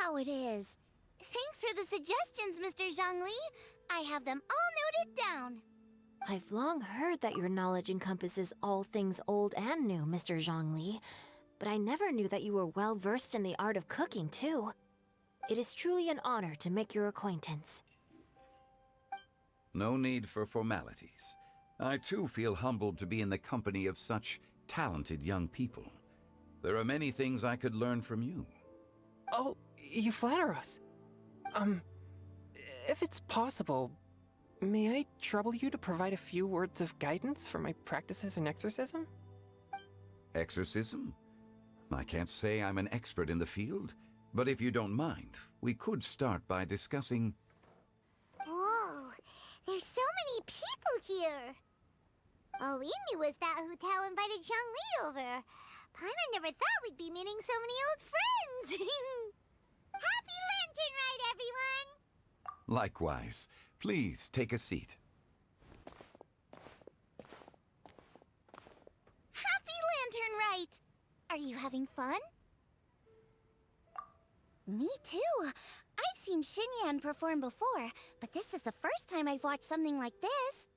how it is. Thanks for the suggestions, Mr. Zhongli. I have them all noted down. I've long heard that your knowledge encompasses all things old and new, Mr. Zhongli, but I never knew that you were well versed in the art of cooking, too. It is truly an honor to make your acquaintance. No need for formalities. I too feel humbled to be in the company of such talented young people. There are many things I could learn from you. Oh, you flatter us. If it's possible, may I trouble you to provide a few words of guidance for my practices in exorcism? Exorcism? I can't say I'm an expert in the field, but if you don't mind, we could start by discussing... Whoa, there's so many people here. All we knew was that Hu Tao invited Zhongli over. Paimon never thought we'd be meeting so many old friends. Happy Lantern Rite, everyone! Likewise. Please take a seat. Happy Lantern Rite! Are you having fun? Me too. I've seen Xinyan perform before, but this is the first time I've watched something like this.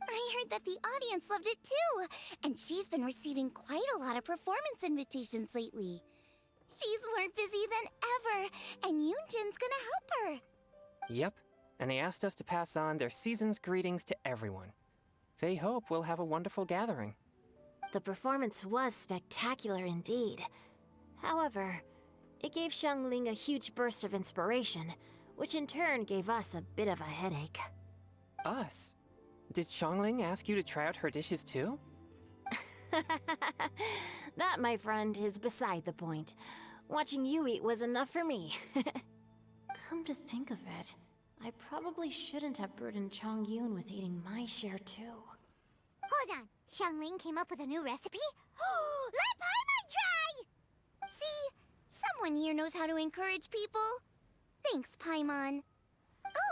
I heard that the audience loved it too, and she's been receiving quite a lot of performance invitations lately. She's more busy than ever, and Yoonjin's gonna help her. Yep, and they asked us to pass on their season's greetings to everyone. They hope we'll have a wonderful gathering. The performance was spectacular indeed. However, it gave Xiangling a huge burst of inspiration, which in turn gave us a bit of a headache. Us? Did Xiangling ask you to try out her dishes too? That, my friend, is beside the point. Watching you eat was enough for me. Come to think of it, I probably shouldn't have burdened Chongyun with eating my share too. Hold on, Xiangling came up with a new recipe? Let Paimon try! See? Someone here knows how to encourage people. Thanks, Paimon.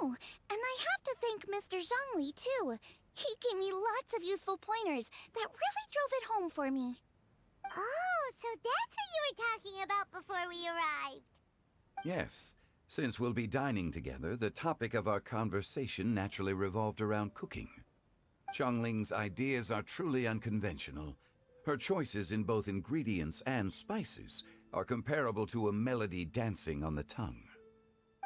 Oh, and I have to thank Mr. Zhongli, too. He gave me lots of useful pointers that really drove it home for me. Oh, so that's what you were talking about before we arrived. Yes. Since we'll be dining together, the topic of our conversation naturally revolved around cooking. Xiangling's ideas are truly unconventional. Her choices in both ingredients and spices are comparable to a melody dancing on the tongue.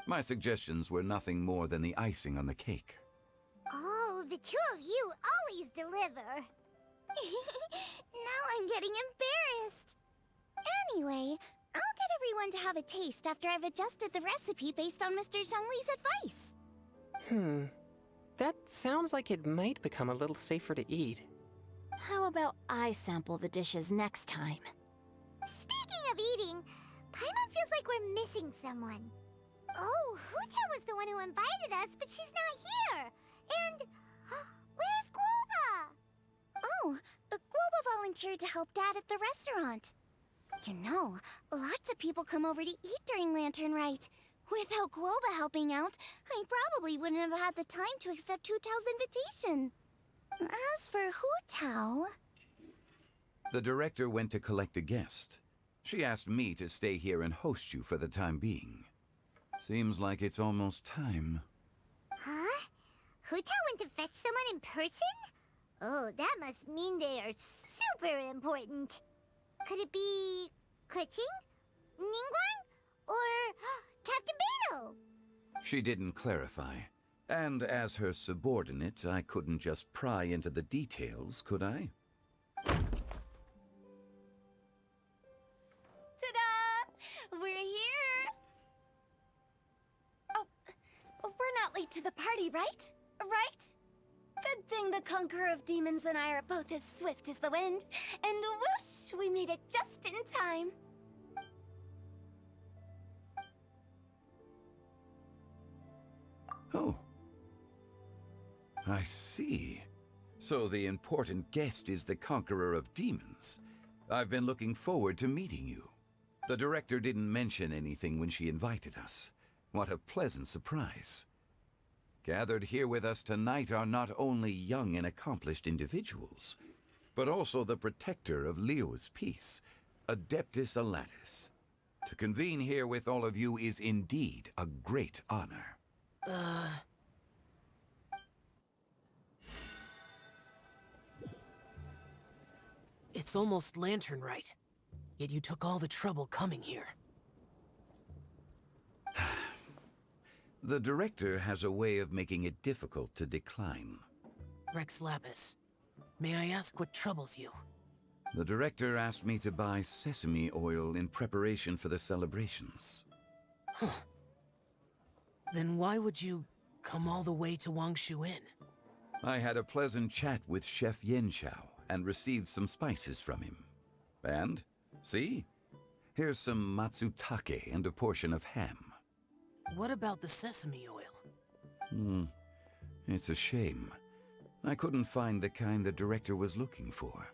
My suggestions were nothing more than the icing on the cake. Oh, the two of you always deliver. Now I'm getting embarrassed. Anyway, I'll get everyone to have a taste after I've adjusted the recipe based on Mr. Zhongli's advice. That sounds like it might become a little safer to eat. How about I sample the dishes next time? Speaking of eating, Paimon feels like we're missing someone. Oh, Hu Tao was the one who invited us, but she's not here. And where's Guoba? Oh, Guoba volunteered to help Dad at the restaurant. You know, lots of people come over to eat during Lantern Rite. Without Guoba helping out, I probably wouldn't have had the time to accept Hu Tao's invitation. As for Hu Tao... The director went to collect a guest. She asked me to stay here and host you for the time being. Seems like it's almost time. Huh? Hu Tao went to fetch someone in person? Oh, that must mean they are super important. Could it be... Keqing? Ningguang? Or Captain Beidou? She didn't clarify. And as her subordinate, I couldn't just pry into the details, could I? Ta-da! We're here! Oh, we're not late to the party, right? Right? Good thing the Conqueror of Demons and I are both as swift as the wind. And whoosh, we made it just in time. Oh. I see. So the important guest is the Conqueror of Demons. I've been looking forward to meeting you. The director didn't mention anything when she invited us. What a pleasant surprise. Gathered here with us tonight are not only young and accomplished individuals, but also the protector of Leo's peace, Adeptus Alatus. To convene here with all of you is indeed a great honor. It's almost lantern right. Yet you took all the trouble coming here. The director has a way of making it difficult to decline. Rex Lapis, may I ask what troubles you? The director asked me to buy sesame oil in preparation for the celebrations. Then why would you come all the way to Wangshu Inn? I had a pleasant chat with Chef Yenshao and received some spices from him. And, see? Here's some matsutake and a portion of ham. What about the sesame oil? It's a shame. I couldn't find the kind the director was looking for.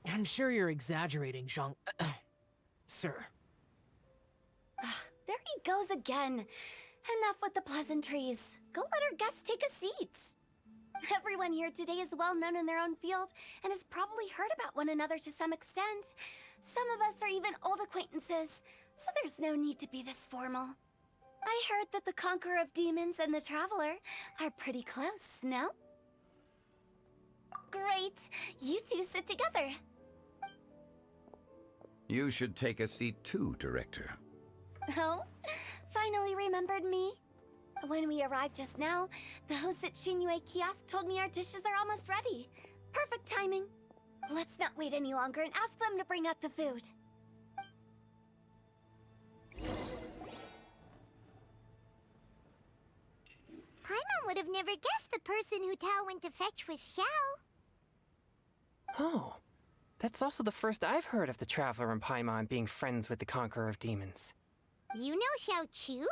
I'm sure you're exaggerating, Zhang... Sir. There he goes again. Enough with the pleasantries. Go let our guests take a seat. Everyone here today is well known in their own field and has probably heard about one another to some extent. Some of us are even old acquaintances, so there's no need to be this formal. I heard that the Conqueror of Demons and the Traveler are pretty close, no? Great! You two sit together. You should take a seat too, Director. Oh? Finally remembered me? When we arrived just now, the host at Shinue Kiosk told me our dishes are almost ready. Perfect timing. Let's not wait any longer and ask them to bring out the food. Paimon would have never guessed the person who Tao went to fetch was Xiao. Oh, that's also the first I've heard of the Traveler and Paimon being friends with the Conqueror of Demons. You know Xiao Chu?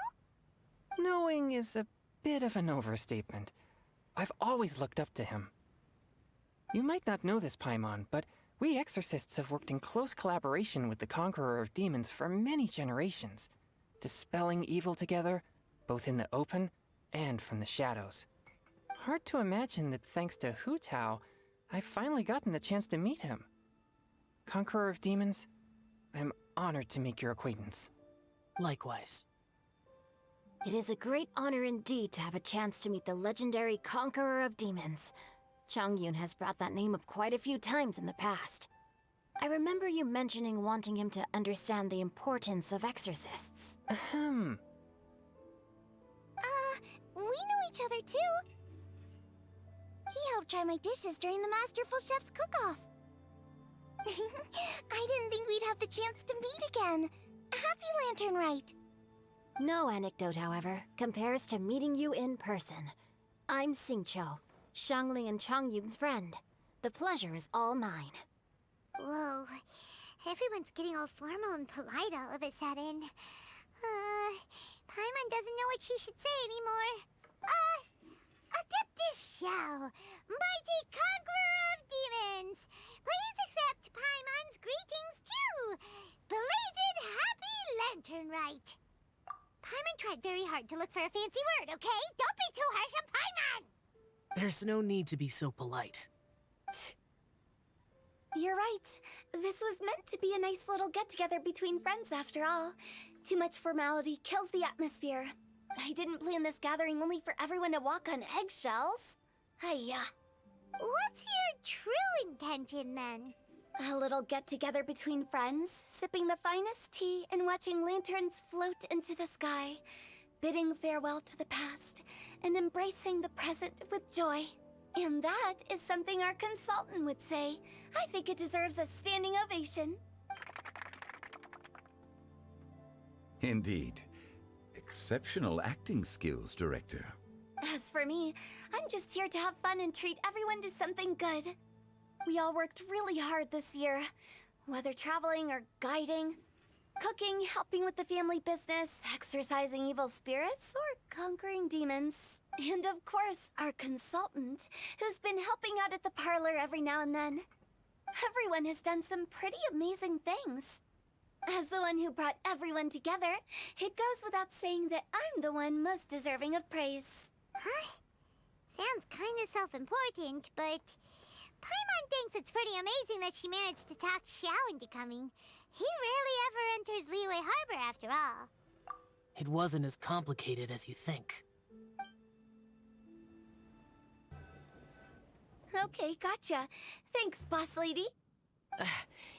Knowing is a bit of an overstatement. I've always looked up to him. You might not know this, Paimon, but we exorcists have worked in close collaboration with the Conqueror of Demons for many generations, dispelling evil together, both in the open and from the shadows. Hard to imagine that thanks to Hu Tao, I've finally gotten the chance to meet him. Conqueror of Demons, I'm honored to make your acquaintance. Likewise. It is a great honor indeed to have a chance to meet the legendary Conqueror of Demons. Changyun has brought that name up quite a few times in the past. I remember you mentioning wanting him to understand the importance of exorcists. Ahem. We know each other too. He helped try my dishes during the Masterful Chef's cook-off. I didn't think we'd have the chance to meet again. Happy Lantern Rite. No anecdote, however, compares to meeting you in person. I'm Xingqiu, Xiangling and Changyun's friend. The pleasure is all mine. Whoa, everyone's getting all formal and polite all of a sudden. Paimon doesn't know what she should say anymore. Adeptus Xiao, mighty Conqueror of Demons, please accept Paimon's greetings too. Belated Happy Lantern Rite. Paimon tried very hard to look for a fancy word, okay? Don't be too harsh on Paimon! There's no need to be so polite. You're right. This was meant to be a nice little get-together between friends after all. Too much formality kills the atmosphere. I didn't plan this gathering only for everyone to walk on eggshells. Hiya. What's your true intention then? A little get-together between friends, sipping the finest tea and watching lanterns float into the sky, bidding farewell to the past, and embracing the present with joy. And that is something our consultant would say. I think it deserves a standing ovation. Indeed. Exceptional acting skills, Director. As for me, I'm just here to have fun and treat everyone to something good. We all worked really hard this year, whether traveling or guiding, cooking, helping with the family business, exorcising evil spirits, or conquering demons. And of course, our consultant, who's been helping out at the parlor every now and then. Everyone has done some pretty amazing things. As the one who brought everyone together, it goes without saying that I'm the one most deserving of praise. Huh? Sounds kinda self-important, but... Paimon thinks it's pretty amazing that she managed to talk Xiao into coming. He rarely ever enters Leeway Harbor after all. It wasn't as complicated as you think. Okay, gotcha. Thanks, boss lady.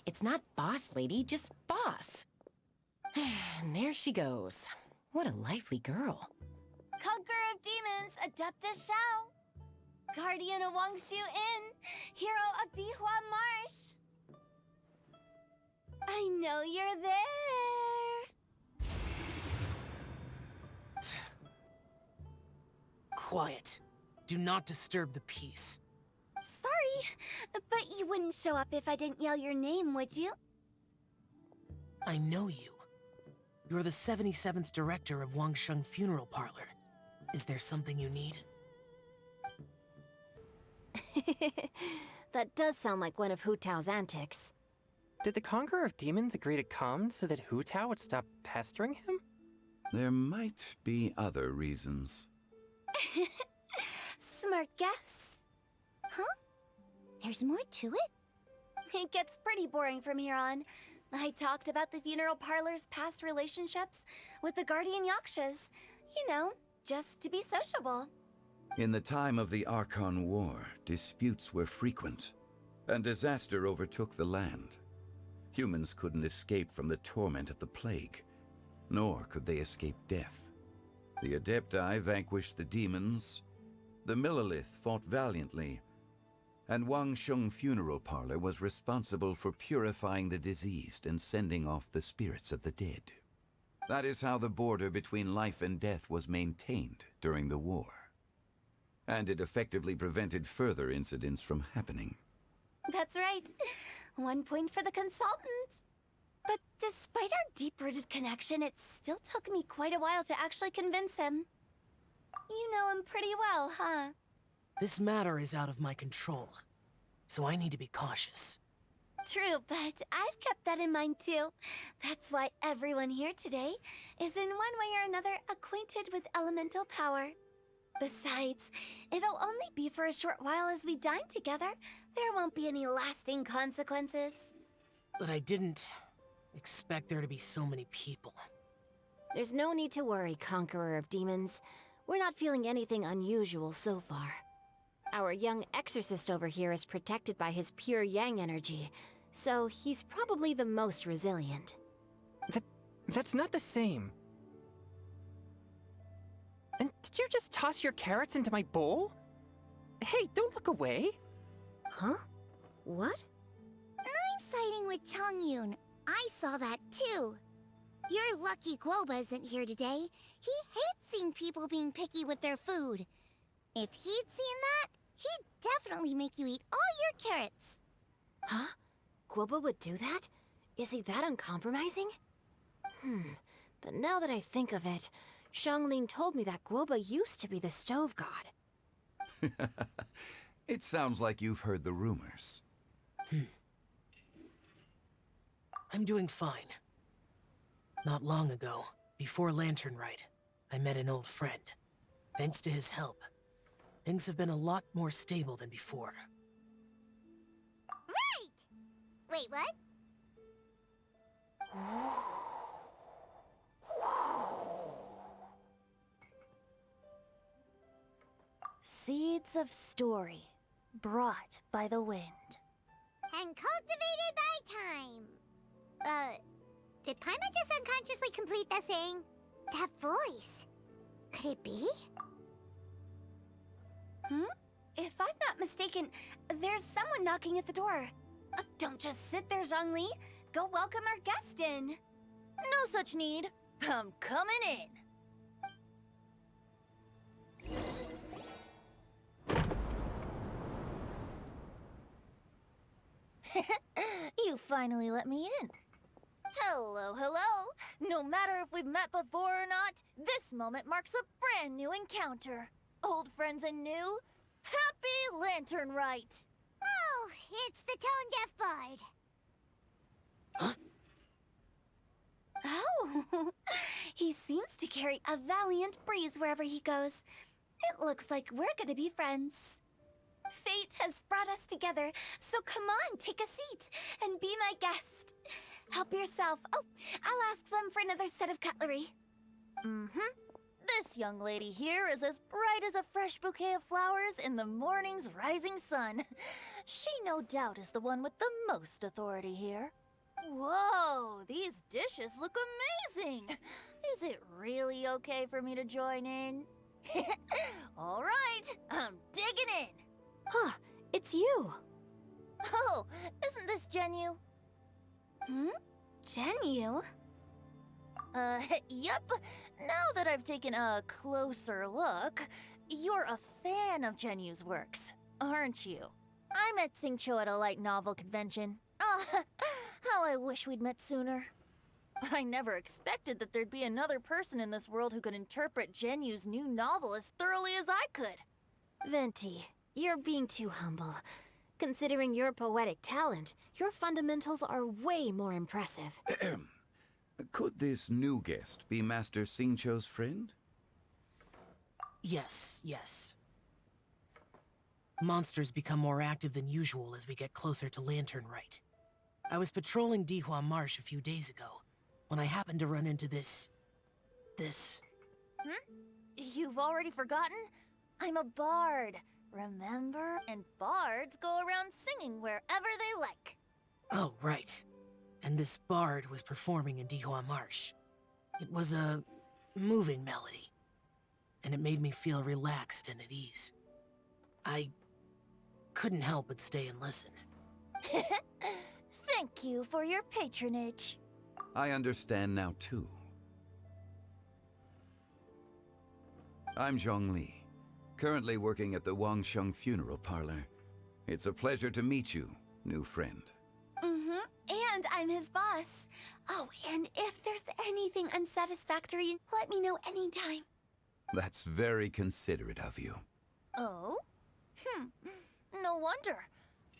It's not boss lady, just boss. And there she goes. What a lively girl. Conqueror of demons, Adeptus Shao. Guardian of Wangshu Inn, hero of Dihua Marsh. I know you're there. Quiet. Do not disturb the peace. Sorry, but you wouldn't show up if I didn't yell your name, would you? I know you. You're the 77th director of Wangsheng Funeral Parlor. Is there something you need? That does sound like one of Hu Tao's antics. Did the Conqueror of Demons agree to come so that Hu Tao would stop pestering him? There might be other reasons. Smart guess. Huh? There's more to it? It gets pretty boring from here on. I talked about the funeral parlor's past relationships with the Guardian Yakshas. You know, just to be sociable. In the time of the Archon War, disputes were frequent, and disaster overtook the land. Humans couldn't escape from the torment of the plague, nor could they escape death. The Adepti vanquished the demons, the Millelith fought valiantly, and Wangsheng Funeral Parlor was responsible for purifying the diseased and sending off the spirits of the dead. That is how the border between life and death was maintained during the war. And it effectively prevented further incidents from happening. That's right. 1 point for the consultant. But despite our deep-rooted connection, it still took me quite a while to actually convince him. You know him pretty well, huh? This matter is out of my control, so I need to be cautious. True, but I've kept that in mind too. That's why everyone here today is in one way or another acquainted with elemental power. Besides, it'll only be for a short while as we dine together. There won't be any lasting consequences. But I didn't expect there to be so many people. There's no need to worry, Conqueror of Demons. We're not feeling anything unusual so far. Our young exorcist over here is protected by his pure yang energy, so he's probably the most resilient. That's not the same. And did you just toss your carrots into my bowl? Hey, don't look away. Huh? What? I'm siding with Chongyun. I saw that too. You're lucky Guoba isn't here today. He hates seeing people being picky with their food. If he'd seen that, he'd definitely make you eat all your carrots. Huh? Guoba would do that? Is he that uncompromising? But now that I think of it, Xiangling told me that Guoba used to be the stove god. It sounds like you've heard the rumors. I'm doing fine. Not long ago, before Lantern Rite, I met an old friend. Thanks to his help, things have been a lot more stable than before. Right! Wait, what? Seeds of story, brought by the wind. And cultivated by time. Did Paimon just unconsciously complete that saying? That voice. Could it be? If I'm not mistaken, there's someone knocking at the door. Don't just sit there, Zhongli. Go welcome our guest in. No such need. I'm coming in. You finally let me in. Hello, hello. No matter if we've met before or not, this moment marks a brand new encounter. Old friends and new. Happy Lantern Rite. Oh, it's the tone-deaf bard. Oh, he seems to carry a valiant breeze wherever he goes. It looks like we're gonna be friends. Fate has brought us together, so come on, take a seat and be my guest. Help yourself. Oh, I'll ask them for another set of cutlery. This young lady here is as bright as a fresh bouquet of flowers in the morning's rising sun. She no doubt is the one with the most authority here. Whoa, these dishes look amazing! Is it really okay for me to join in? All right, I'm digging in. Huh, it's you. Oh, isn't this Genu? Genu? Yep. Now that I've taken a closer look, you're a fan of Genu's works, aren't you? I met Xingqiu at a light novel convention. How I wish we'd met sooner. I never expected that there'd be another person in this world who could interpret Genu's new novel as thoroughly as I could. Venti, you're being too humble. Considering your poetic talent, your fundamentals are way more impressive. Could this new guest be Master Xingqiu's friend? Yes, yes. Monsters become more active than usual as we get closer to Lantern Rite. I was patrolling Dihua Marsh a few days ago, when I happened to run into this... You've already forgotten? I'm a bard, remember? And bards go around singing wherever they like. Oh, right. And this bard was performing in Dihua Marsh. It was a moving melody, and it made me feel relaxed and at ease. I couldn't help but stay and listen. Thank you for your patronage. I understand now, too. I'm Zhongli, currently working at the Wangsheng Funeral Parlor. It's a pleasure to meet you, new friend. And I'm his boss. Oh, and if there's anything unsatisfactory, let me know anytime. That's very considerate of you. Oh? No wonder.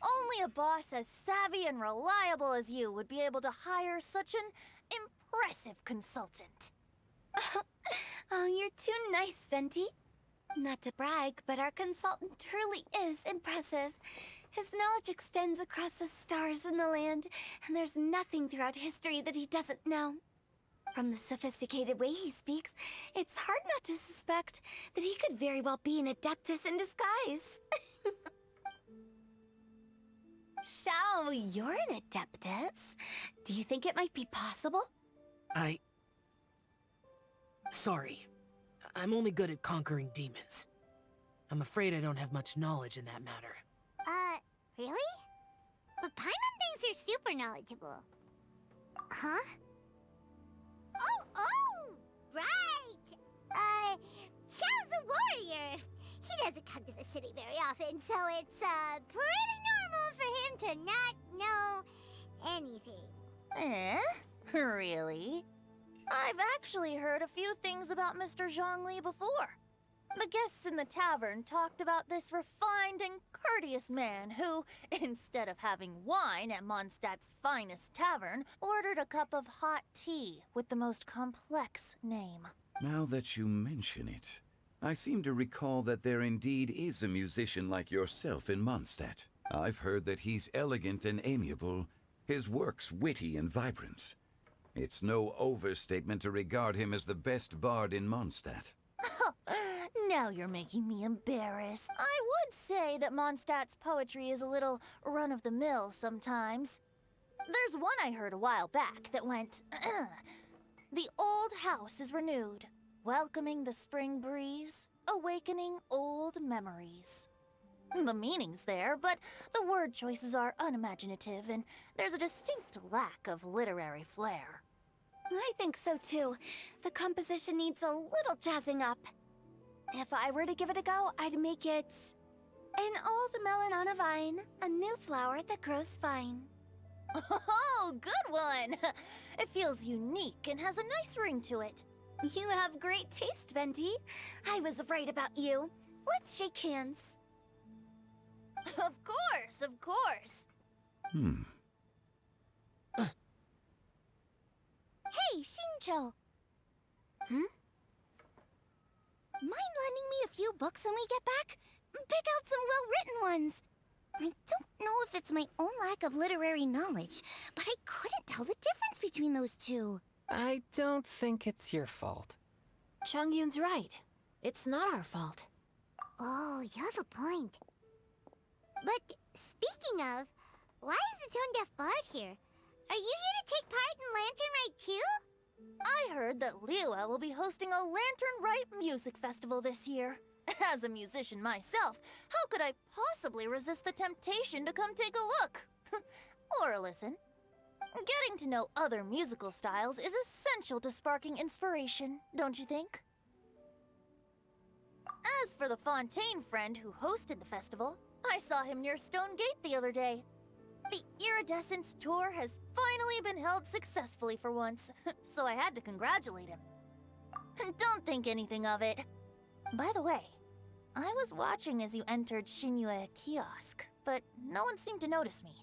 Only a boss as savvy and reliable as you would be able to hire such an impressive consultant. Oh, you're too nice, Venti. Not to brag, but our consultant truly is impressive. His knowledge extends across the stars and the land, and there's nothing throughout history that he doesn't know. From the sophisticated way he speaks, it's hard not to suspect that he could very well be an adeptus in disguise. Shao, you're an adeptus. Do you think it might be possible? Sorry. I'm only good at conquering demons. I'm afraid I don't have much knowledge in that matter. Really? But Paimon thinks you're super knowledgeable. Huh? Oh, right! Xiao's a warrior. He doesn't come to the city very often, so it's, pretty normal for him to not know anything. Really? I've actually heard a few things about Mr. Zhongli before. The guests in the tavern talked about this refined and courteous man who, instead of having wine at Mondstadt's finest tavern, ordered a cup of hot tea with the most complex name. Now that you mention it, I seem to recall that there indeed is a musician like yourself in Mondstadt. I've heard that he's elegant and amiable, his works witty and vibrant. It's no overstatement to regard him as the best bard in Mondstadt. Now you're making me embarrassed. I would say that Mondstadt's poetry is a little run-of-the-mill sometimes. There's one I heard a while back that went, "The old house is renewed, welcoming the spring breeze, awakening old memories." The meaning's there, but the word choices are unimaginative, and there's a distinct lack of literary flair. I think so too. The composition needs a little jazzing up. If I were to give it a go, I'd make it an old melon on a vine, a new flower that grows fine. Oh, good one! It feels unique and has a nice ring to it. You have great taste, Venti. I was right about you. Let's shake hands. Of course, of course. Hey, Xingqiu! Mind lending me a few books when we get back? Pick out some well-written ones. I don't know if it's my own lack of literary knowledge, but I couldn't tell the difference between those two. I don't think it's your fault. Chongyun's right. It's not our fault. Oh, you have a point. But speaking of, why is the Tone Deaf Bard here? Are you here to take part in Lantern Rite too? I heard that Liyue will be hosting a Lantern Rite music festival this year. As a musician myself, how could I possibly resist the temptation to come take a look? Or listen. Getting to know other musical styles is essential to sparking inspiration, don't you think? As for the Fontaine friend who hosted the festival, I saw him near Stone Gate the other day. The Iridescence tour has finally been held successfully for once, so I had to congratulate him. Don't think anything of it. By the way, I was watching as you entered Shinue Kiosk, but no one seemed to notice me.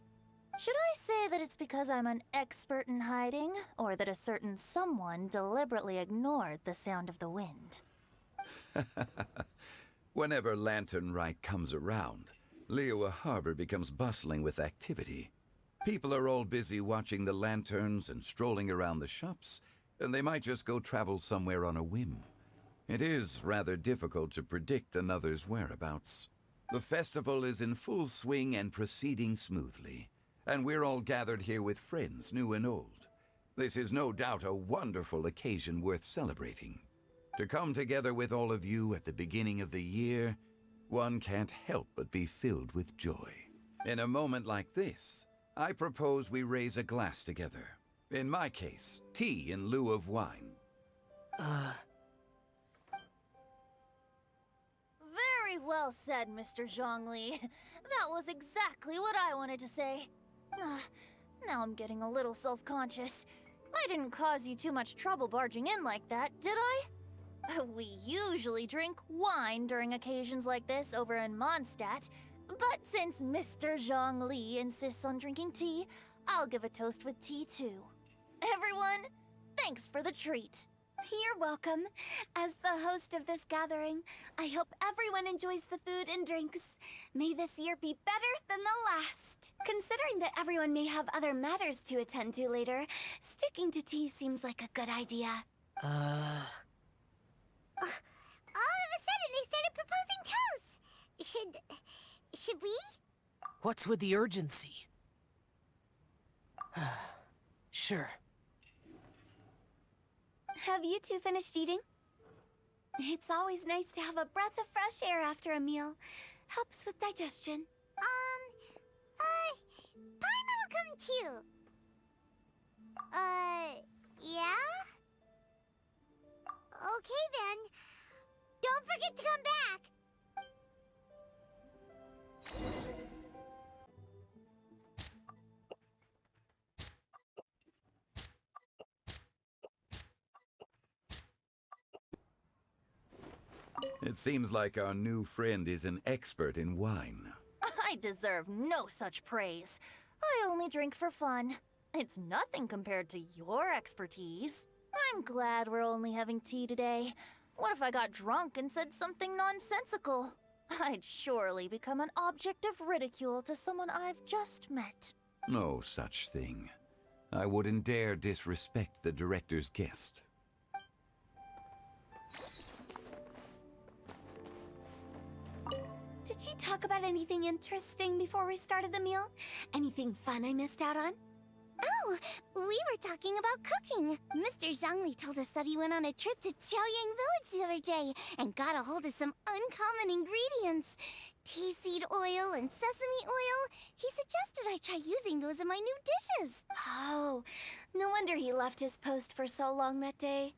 Should I say that it's because I'm an expert in hiding, or that a certain someone deliberately ignored the sound of the wind? Whenever Lantern Rite comes around, Liyue Harbor becomes bustling with activity. People are all busy watching the lanterns and strolling around the shops, and they might just go travel somewhere on a whim. It is rather difficult to predict another's whereabouts. The festival is in full swing and proceeding smoothly, and we're all gathered here with friends, new and old. This is no doubt a wonderful occasion worth celebrating. To come together with all of you at the beginning of the year, one can't help but be filled with joy. In a moment like this, I propose we raise a glass together. In my case, tea in lieu of wine. Very well said, Mr. Zhongli. That was exactly what I wanted to say. Now I'm getting a little self-conscious. I didn't cause you too much trouble barging in like that, did I? We usually drink wine during occasions like this over in Mondstadt, but since Mr. Zhongli insists on drinking tea, I'll give a toast with tea too. Everyone, thanks for the treat. You're welcome. As the host of this gathering, I hope everyone enjoys the food and drinks. May this year be better than the last. Considering that everyone may have other matters to attend to later, sticking to tea seems like a good idea. All of a sudden, they started proposing toasts. Should we? What's with the urgency? Sure. Have you two finished eating? It's always nice to have a breath of fresh air after a meal. Helps with digestion. Paimon will come too. Yeah? Okay then. Don't forget to come back. It seems like our new friend is an expert in wine. I deserve no such praise. I only drink for fun. It's nothing compared to your expertise. I'm glad we're only having tea today. What if I got drunk and said something nonsensical? I'd surely become an object of ridicule to someone I've just met. No such thing. I wouldn't dare disrespect the director's guest. Did you talk about anything interesting before we started the meal? Anything fun I missed out on? Oh, we were talking about cooking. Mr. Zhongli told us that he went on a trip to Xiaoyang Village the other day and got a hold of some uncommon ingredients. Tea seed oil and sesame oil. He suggested I try using those in my new dishes. Oh, no wonder he left his post for so long that day.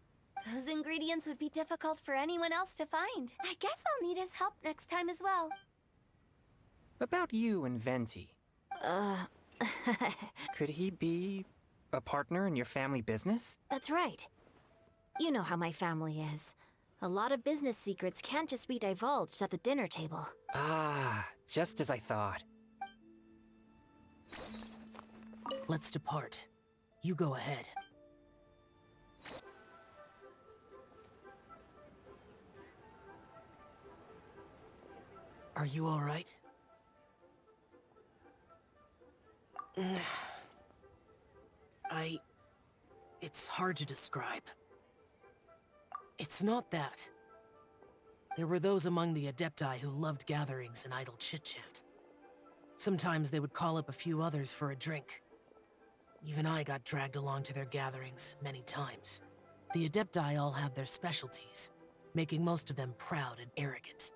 Those ingredients would be difficult for anyone else to find. I guess I'll need his help next time as well. About you and Venti. Could he be a partner in your family business? That's right. You know how my family is. A lot of business secrets can't just be divulged at the dinner table. Ah, just as I thought. Let's depart. You go ahead. Are you all right? It's hard to describe. It's not that. There were those among the Adepti who loved gatherings and idle chit-chat. Sometimes they would call up a few others for a drink. Even I got dragged along to their gatherings many times. The Adepti all have their specialties, making most of them proud and arrogant.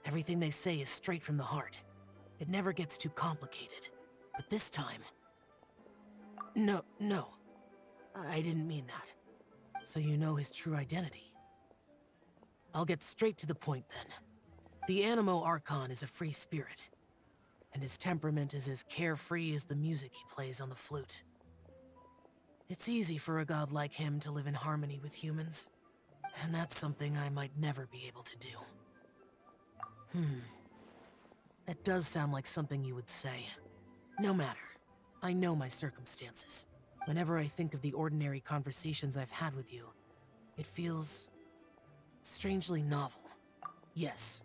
Everything they say is straight from the heart. It never gets too complicated. But this time... No. I didn't mean that. So you know his true identity. I'll get straight to the point then. The Animo Archon is a free spirit, and his temperament is as carefree as the music he plays on the flute. It's easy for a god like him to live in harmony with humans, and that's something I might never be able to do. That does sound like something you would say. No matter. I know my circumstances. Whenever I think of the ordinary conversations I've had with you, it feels... strangely novel. Yes.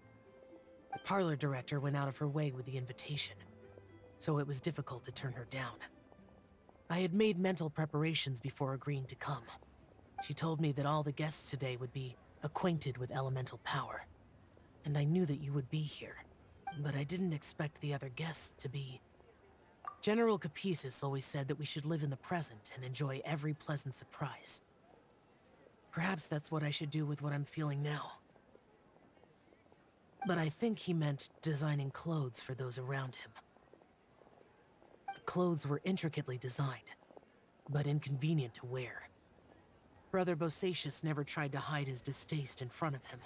The parlor director went out of her way with the invitation, so it was difficult to turn her down. I had made mental preparations before agreeing to come. She told me that all the guests today would be acquainted with elemental power, and I knew that you would be here, but I didn't expect the other guests to be... General Capisis always said that we should live in the present and enjoy every pleasant surprise. Perhaps that's what I should do with what I'm feeling now. But I think he meant designing clothes for those around him. The clothes were intricately designed, but inconvenient to wear. Brother Bosacius never tried to hide his distaste in front of him.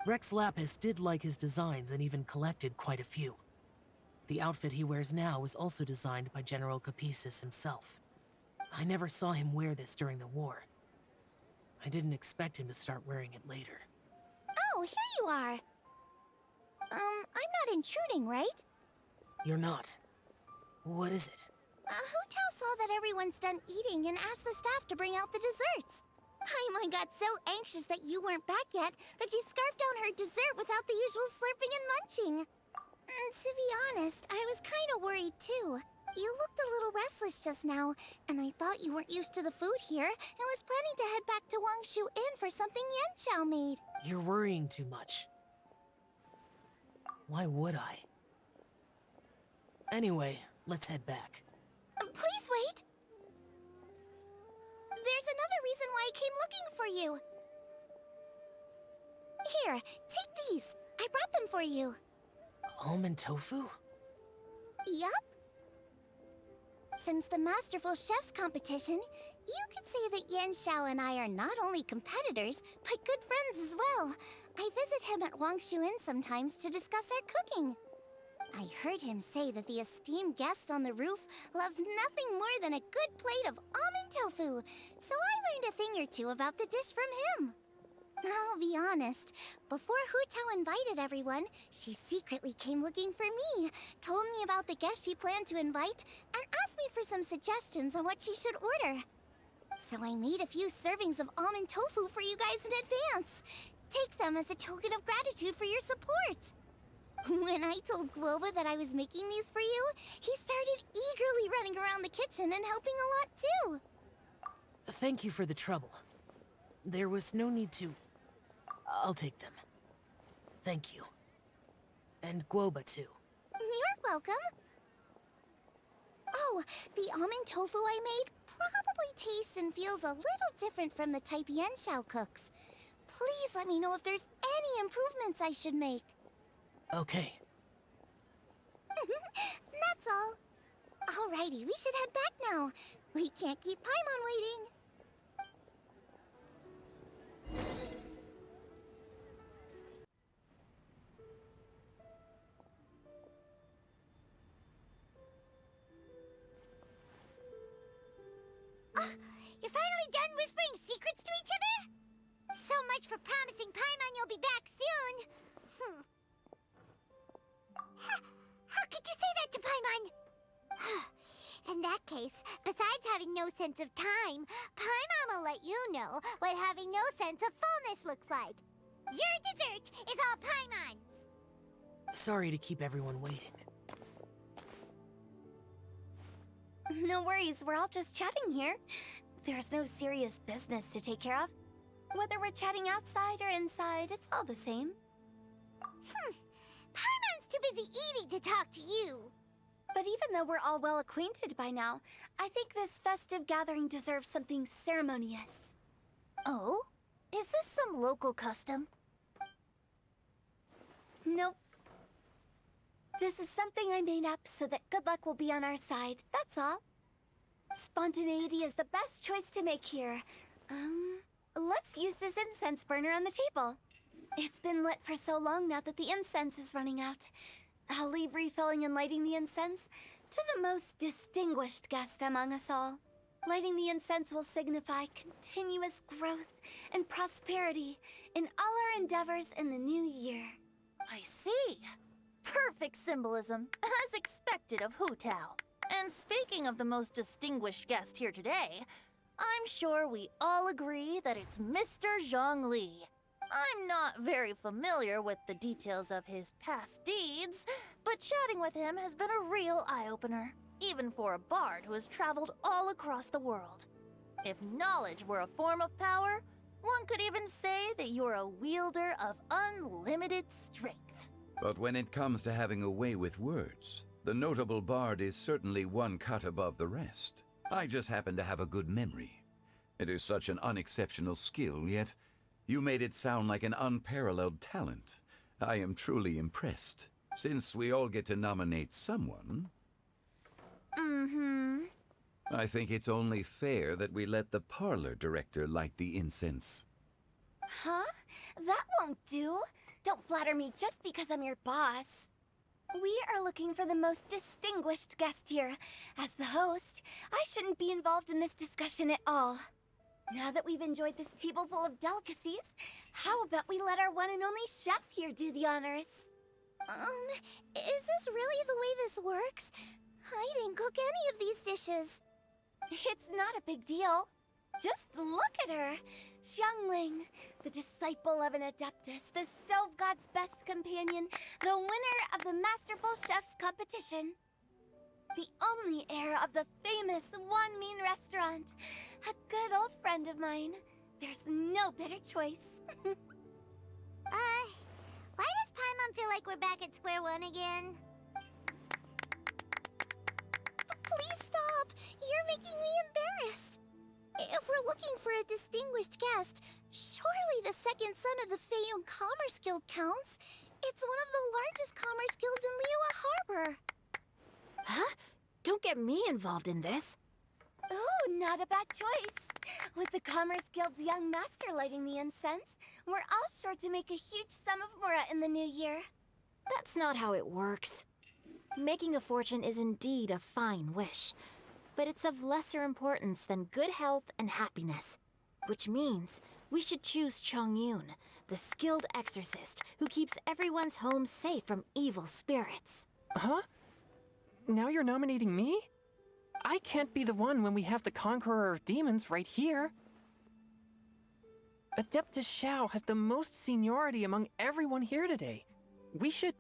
Rex Lapis did like his designs and even collected quite a few. The outfit he wears now was also designed by General Capisis himself. I never saw him wear this during the war. I didn't expect him to start wearing it later. Oh, here you are. I'm not intruding, right? You're not. What is it? Hu-Tao saw that everyone's done eating and asked the staff to bring out the desserts. Paimon got so anxious that you weren't back yet that she scarfed down her dessert without the usual slurping and munching. To be honest, I was kind of worried too. You looked a little restless just now, and I thought you weren't used to the food here and was planning to head back to Wangshu Inn for something Yanchao made. You're worrying too much. Why would I? Anyway, let's head back. Please wait! There's another reason why I came looking for you. Here, take these. I brought them for you. Almond tofu? Yup. Since the Masterful Chef's competition, you could say that Yanchao and I are not only competitors, but good friends as well. I visit him at Wangshu Inn sometimes to discuss our cooking. I heard him say that the esteemed guest on the roof loves nothing more than a good plate of almond tofu, so I learned a thing or two about the dish from him. I'll be honest, before Hu-Tao invited everyone, she secretly came looking for me, told me about the guests she planned to invite, and asked me for some suggestions on what she should order. So I made a few servings of almond tofu for you guys in advance. Take them as a token of gratitude for your support. When I told Globa that I was making these for you, he started eagerly running around the kitchen and helping a lot too. Thank you for the trouble. There was no need to... I'll take them. Thank you. And Guoba too. You're welcome. Oh, the almond tofu I made probably tastes and feels a little different from the type Yanchao cooks. Please let me know if there's any improvements I should make. Okay. That's all. Alrighty, we should head back now. We can't keep Paimon waiting. You're finally done whispering secrets to each other? So much for promising Paimon you'll be back soon. How could you say that to Paimon? In that case, besides having no sense of time, Paimon will let you know what having no sense of fullness looks like. Your dessert is all Paimon's. Sorry to keep everyone waiting. No worries, we're all just chatting here. There's no serious business to take care of. Whether we're chatting outside or inside, it's all the same. Paimon's too busy eating to talk to you. But even though we're all well acquainted by now, I think this festive gathering deserves something ceremonious. Oh? Is this some local custom? Nope. This is something I made up so that good luck will be on our side, that's all. Spontaneity is the best choice to make here. Let's use this incense burner on the table. It's been lit for so long now that the incense is running out. I'll leave refilling and lighting the incense to the most distinguished guest among us all. Lighting the incense will signify continuous growth and prosperity in all our endeavors in the new year. I see. Perfect symbolism, as expected of Hu Tao. And speaking of the most distinguished guest here today, I'm sure we all agree that it's Mr. Zhongli. I'm not very familiar with the details of his past deeds, but chatting with him has been a real eye-opener, even for a bard who has traveled all across the world. If knowledge were a form of power, one could even say that you're a wielder of unlimited strength. But when it comes to having a way with words, the notable bard is certainly one cut above the rest. I just happen to have a good memory. It is such an unexceptional skill, yet you made it sound like an unparalleled talent. I am truly impressed. Since we all get to nominate someone, I think it's only fair that we let the parlor director light the incense. Huh? That won't do. Don't flatter me just because I'm your boss. We are looking for the most distinguished guest here. As the host, I shouldn't be involved in this discussion at all. Now that we've enjoyed this table full of delicacies, how about we let our one and only chef here do the honors? Is this really the way this works? I didn't cook any of these dishes. It's not a big deal. Just look at her. Xiangling, the disciple of an adeptus, the stove god's best companion, the winner of the Masterful Chef's competition. The only heir of the famous Wan Min restaurant. A good old friend of mine. There's no better choice. Why does Paimon feel like we're back at square one again? Please stop! You're making me embarrassed. If we're looking for a distinguished guest, surely the second son of the Feiyun Commerce Guild counts. It's one of the largest commerce guilds in Liyue Harbor. Huh? Don't get me involved in this. Oh, not a bad choice. With the Commerce Guild's young master lighting the incense, we're all sure to make a huge sum of mora in the new year. That's not how it works. Making a fortune is indeed a fine wish, but it's of lesser importance than good health and happiness, which means we should choose Chongyun, the skilled exorcist who keeps everyone's home safe from evil spirits. Huh? Now you're nominating me? I can't be the one when we have the Conqueror of Demons right here. Adeptus Xiao has the most seniority among everyone here today. We should...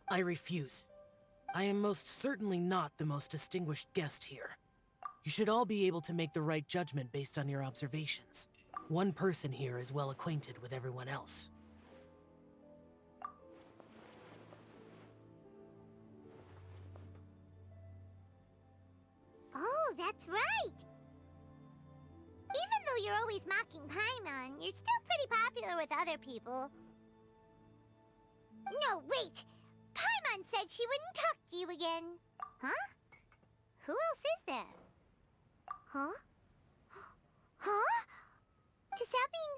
I refuse. I am most certainly not the most distinguished guest here. You should all be able to make the right judgment based on your observations. One person here is well acquainted with everyone else. Oh, that's right! Even though you're always mocking Paimon, you're still pretty popular with other people. No, wait! Paimon said she wouldn't talk to you again. Huh? Who else is there? Huh? Huh? Does that mean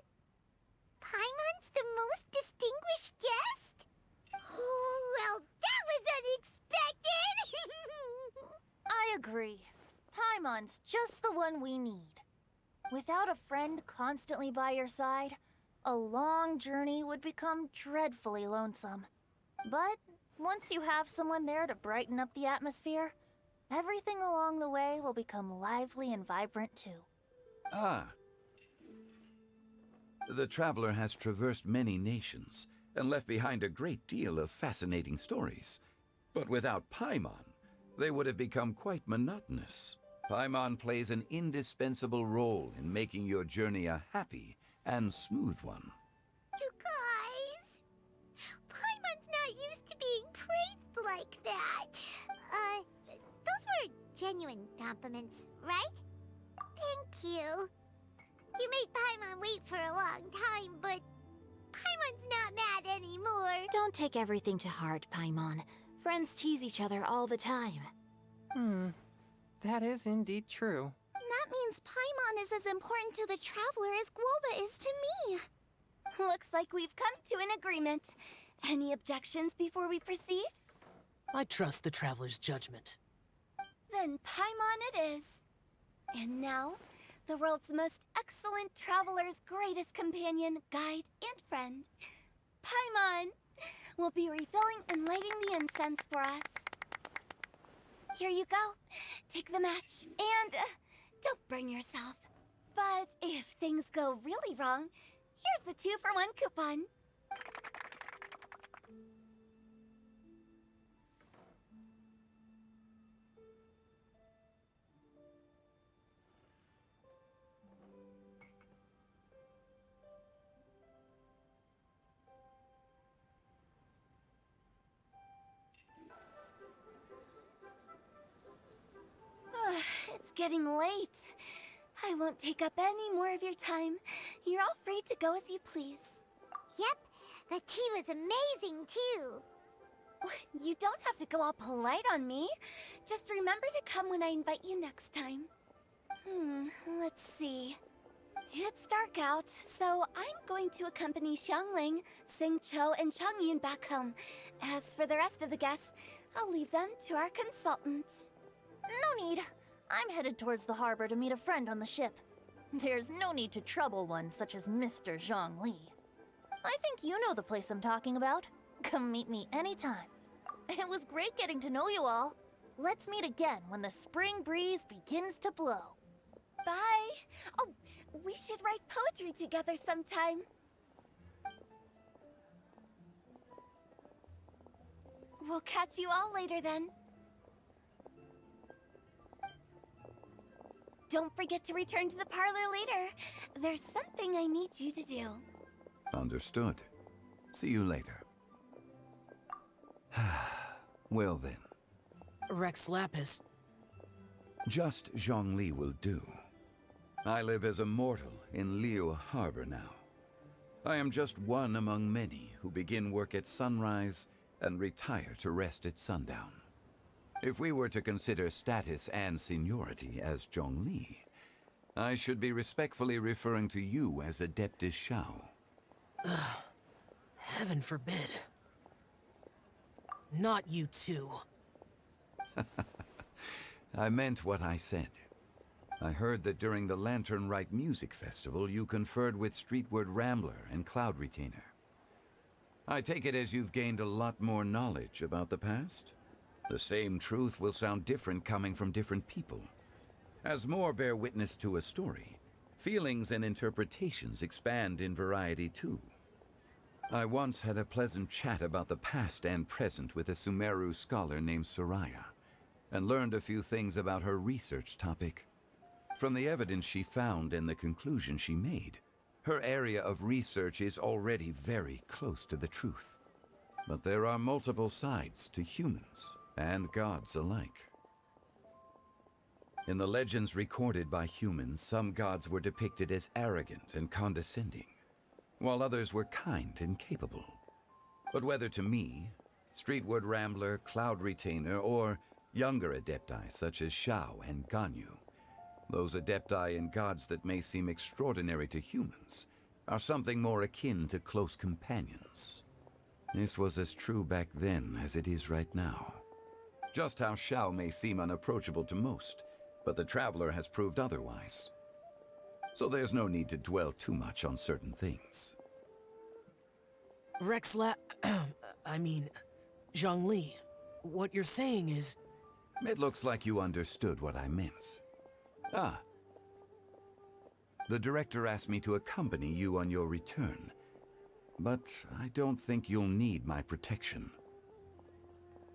Paimon's the most distinguished guest? Oh, well, that was unexpected! I agree. Paimon's just the one we need. Without a friend constantly by your side, a long journey would become dreadfully lonesome. But once you have someone there to brighten up the atmosphere, everything along the way will become lively and vibrant too. Ah. The traveler has traversed many nations and left behind a great deal of fascinating stories. But without Paimon, They would have become quite monotonous. Paimon plays an indispensable role in making your journey a happy and smooth one. You guys, Paimon's not used to being praised like that. Those were genuine compliments, right? Thank you. You made Paimon wait for a long time, but Paimon's not mad anymore. Don't take everything to heart, Paimon. Friends tease each other all the time. That is indeed true. That means Paimon is as important to the Traveler as Guoba is to me. Looks like we've come to an agreement. Any objections before we proceed? I trust the Traveler's judgment. Then Paimon it is. And now, the world's most excellent Traveler's greatest companion, guide, and friend, Paimon, will be refilling and lighting the incense for us. Here you go. Take the match, and don't burn yourself. But if things go really wrong, here's the 2-for-1 coupon. It's getting late. I won't take up any more of your time. You're all free to go as you please. Yep, the tea was amazing too. You don't have to go all polite on me. Just remember to come when I invite you next time. Let's see. It's dark out, so I'm going to accompany Xiangling, Xingqiu, and Chongyun back home. As for the rest of the guests, I'll leave them to our consultant. No need. I'm headed towards the harbor to meet a friend on the ship. There's no need to trouble one such as Mr. Zhongli. I think you know the place I'm talking about. Come meet me anytime. It was great getting to know you all. Let's meet again when the spring breeze begins to blow. Bye. Oh, we should write poetry together sometime. We'll catch you all later then. Don't forget to return to the parlor later. There's something I need you to do. Understood. See you later. Well then. Rex Lapis. Just Zhongli will do. I live as a mortal in Liu Harbor now. I am just one among many who begin work at sunrise and retire to rest at sundown. If we were to consider status and seniority as Zhongli, I should be respectfully referring to you as Adeptus Shao. Heaven forbid. Not you too. I meant what I said. I heard that during the Lantern Rite Music Festival, you conferred with Streetward Rambler and Cloud Retainer. I take it as you've gained a lot more knowledge about the past? The same truth will sound different coming from different people. As more bear witness to a story, feelings and interpretations expand in variety too. I once had a pleasant chat about the past and present with a Sumeru scholar named Soraya, and learned a few things about her research topic. From the evidence she found and the conclusion she made, her area of research is already very close to the truth. But there are multiple sides to humans and gods alike. In the legends recorded by humans, some gods were depicted as arrogant and condescending, while others were kind and capable. But whether to me, Streetward Rambler, Cloud Retainer, or younger adepti such as Shao and Ganyu, those adepti and gods that may seem extraordinary to humans are something more akin to close companions. This was as true back then as it is right now. Just how Shao may seem unapproachable to most, but the Traveler has proved otherwise. So there's no need to dwell too much on certain things. Zhongli, what you're saying is... It looks like you understood what I meant. Ah. The director asked me to accompany you on your return, but I don't think you'll need my protection.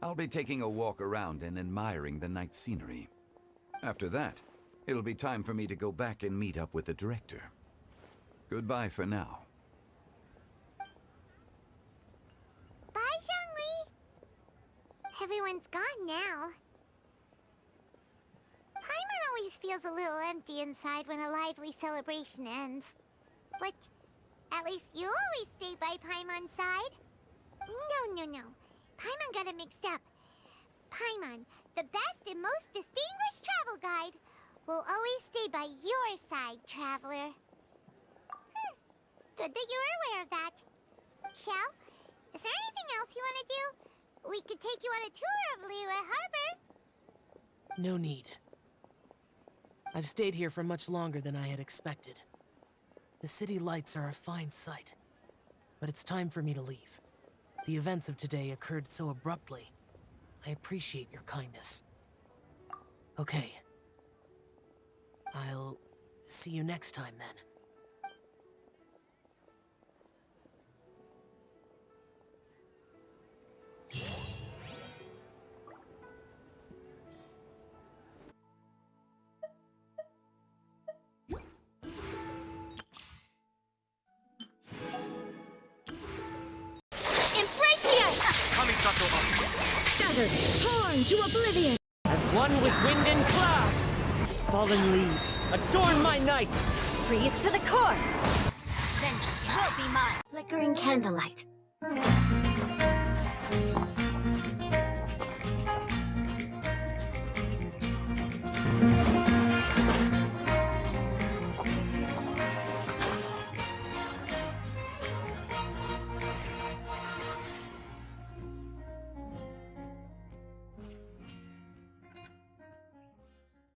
I'll be taking a walk around and admiring the night scenery. After that, it'll be time for me to go back and meet up with the director. Goodbye for now. Bye, Zhongli! Everyone's gone now. Paimon always feels a little empty inside when a lively celebration ends. But at least you always stay by Paimon's side. No. Paimon got it mixed up. Paimon, the best and most distinguished travel guide, will always stay by your side, traveler. Good that you're aware of that. Shell, is there anything else you want to do? We could take you on a tour of Liyue Harbor. No need. I've stayed here for much longer than I had expected. The city lights are a fine sight, but it's time for me to leave. The events of today occurred so abruptly. I appreciate your kindness. Okay. I'll see you next time, then. Shattered, torn to oblivion. As one with wind and cloud, fallen leaves adorn my night. Freeze to the core. Vengeance will be mine. Flickering candlelight.